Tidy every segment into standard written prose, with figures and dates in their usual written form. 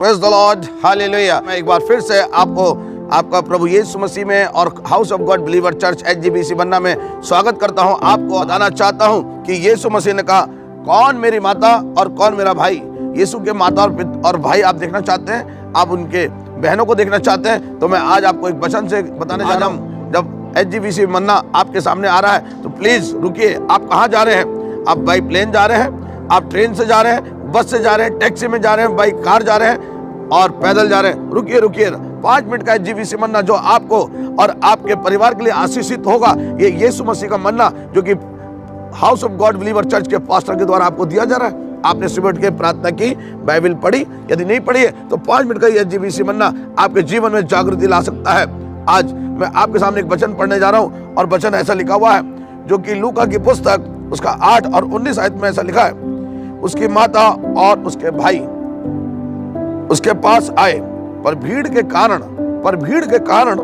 Praise the Lord, hallelujah. मैं एक बार फिर से आपको आपका प्रभु यीशु मसीह में और house of God believer church HGBC बन्ना में स्वागत करता हूं। आपको बताना चाहता हूं कि यीशु मसीह ने कहा, कौन मेरी माता और कौन मेरा भाई। यीशु के माता और भाई आप देखना चाहते हैं, आप उनके बहनों को देखना चाहते हैं, तो मैं आज आपको एक वचन से बताने जा रहा हूँ। जब HGBC बन्ना आपके सामने आ रहा है तो प्लीज रुकिए। आप कहाँ जा रहे हैं? आप बाई प्लेन जा रहे हैं, आप ट्रेन से जा रहे हैं, बस से जा रहे हैं, टैक्सी में जा रहे हैं, बाई कार जा रहे हैं और पैदल जा रहे हैं, रुकिए 5 मिनट का HGBC मन्ना जो आपको और आपके परिवार के लिए आशीषित होगा। ये यीशु मसीह का मन्ना जो कि house of God believer church के पास्टर के द्वारा आपको दिया जा रहा है। आपने सुबह उठ के प्रार्थना की, बाइबल पढ़ी, यदि नहीं पढ़ी है तो 5 मिनट का ये HGBC मन्ना आपके जीवन में जागृति ला सकता है। आज मैं आपके सामने एक वचन पढ़ने जा रहा हूँ और वचन ऐसा लिखा हुआ है जो कि लूका की पुस्तक उसका 8 और 19 आयत में ऐसा लिखा है, उसकी माता और उसके भाई उसके पास आए, पर भीड़ के कारण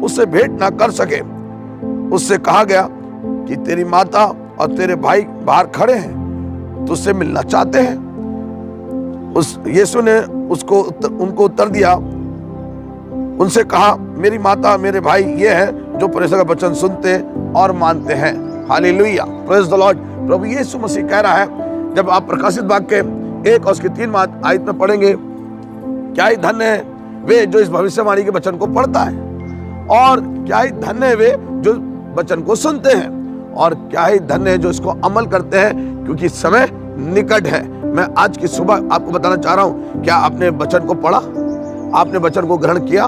उससे भेंट ना कर सके। उससे कहा गया कि तेरी माता और तेरे भाई बाहर खड़े हैं, तुझसे मिलना चाहते हैं। उस यीशु ने उनको उत्तर दिया, उनसे कहा, मेरी माता मेरे भाई ये हैं जो परमेश्वर का वचन सुनते और मानते हैं। Hallelujah, praise the lord. प्रभु यीशु मसीह कह रहा है, जब आप प्रकाशित वाक्य 1 और उसकी 3 आयत में पढ़ेंगे, क्या ही धन्य है वे जो इस भविष्यवाणी के वचन को पढ़ता है, और क्या ही धन्य है वे जो वचन को सुनते हैं, और क्या ही धन्य है जो इसको अमल करते हैं, क्योंकि समय निकट है। मैं आज की सुबह आपको बताना चाह रहा हूं, क्या आपने वचन को पढ़ा? आपने वचन को ग्रहण किया?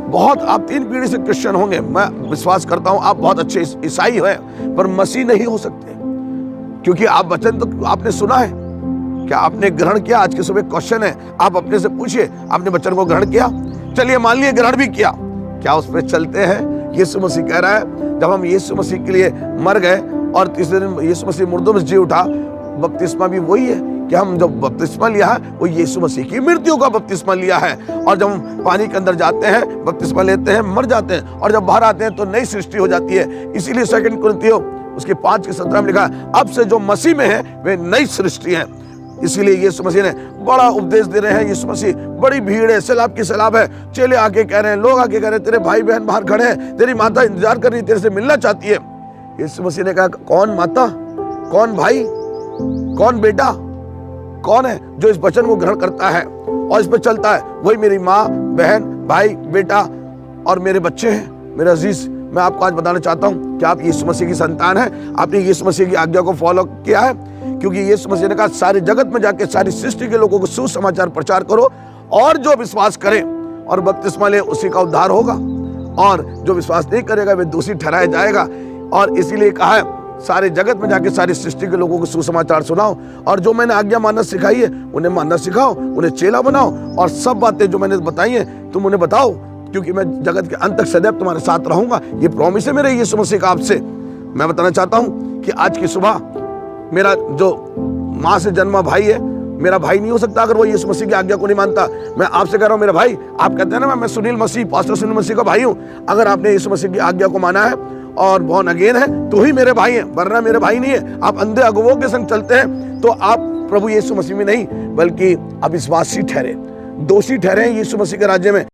बहुत आप 3 पीढ़ी से क्रिश्चियन होंगे, मैं विश्वास करता हूं आप बहुत अच्छे ईसाई हैं, पर मसीह नहीं हो सकते, क्योंकि आप वचन तो आपने सुना है। क्या आपने ग्रहण किया? आज के सुबह क्वेश्चन है, आप अपने से पूछिए, आपने वचन को ग्रहण किया? चलिए मान लिए ग्रहण भी किया, क्या उस पर चलते हैं? यीशु मसीह कह रहा है, जब हम यीशु मसीह के लिए मर गए और तीसरे दिन यीशु मसीह मुर्दों में जी उठा, बपतिस्मा भी वही है कि हम जब बपतिस्मा लिया है वो यीशु मसीह की मृत्यु का बपतिस्मा लिया है। और जब हम पानी के अंदर जाते हैं, बपतिस्मा लेते हैं, मर जाते हैं, और जब बाहर आते हैं तो नई सृष्टि हो जाती है। इसीलिए 2 कुरिन्थियों उसके 5:17 में लिखा है, अब से जो मसीह में है वे नई सृष्टि है। इसीलिए यीशु मसीह ने बड़ा उपदेश दे रहे हैं। यीशु मसीह, बड़ी भीड़ है, सैलाब की सैलाब है, चेले आके कह रहे हैं, लोग आके कह रहे हैं, तेरे भाई बहन बाहर खड़े हैं, तेरी माता इंतजार कर रही है, तेरे से मिलना चाहती है। यीशु मसीह ने कहा, कौन माता, कौन भाई, कौन बेटा, कौन है जो इस वचन को ग्रहण करता है और इस पर चलता है? वही मेरी माँ, बहन, भाई, बेटा और मेरे बच्चे हैं। मेरे अजीज, मैं आपको आज बताना चाहता हूँ कि आप यीशु मसीह की संतान हैं। आपने यीशु मसीह की आज्ञा को फॉलो किया है, क्योंकि यीशु मसीह ने कहा, सारे जगत में जाके सारी सृष्टि के लोगों को सुसमाचार प्रचार करो, और जो विश्वास करे और बपतिस्मा ले उसी का उद्धार होगा, और जो विश्वास नहीं करेगा वे दोषी ठहराया जाएगा। और इसीलिए कहा है, सारे जगत में जाके सारी सृष्टि के लोगों को सुसमाचार सुनाओ, और जो मैंने आज्ञा मानना सिखाई है उन्हें मानना सिखाओ, उन्हें चेला बनाओ, और सब बातें जो मैंने बताई हैं तुम उन्हें बताओ, क्योंकि मैं जगत के अंत तक सदैव तुम्हारे साथ रहूंगा। ये प्रॉमिस है मेरे यीशु मसीह का आपसे। मैं बताना चाहता हूं कि आज की सुबह मेरा जो माँ से जन्मा भाई है, मेरा भाई नहीं हो सकता अगर वो यीशु मसीह की आज्ञा को नहीं मानता। मैं आपसे कह रहा हूं, मेरा भाई, आप कहते हैं ना मैं सुनील मसीह, पास्टर सुनील मसीह का भाई हूं, अगर आपने यीशु मसीह की आज्ञा को माना है और बॉर्न अगेन है तो ही मेरे भाई हैं, वरना मेरे भाई नहीं है। आप अंधे अगुवों के संग चलते हैं तो आप प्रभु यीशु मसीह में नहीं, बल्कि अविश्वासी ठहरे, दोषी ठहरे यीशु मसीह के राज्य में।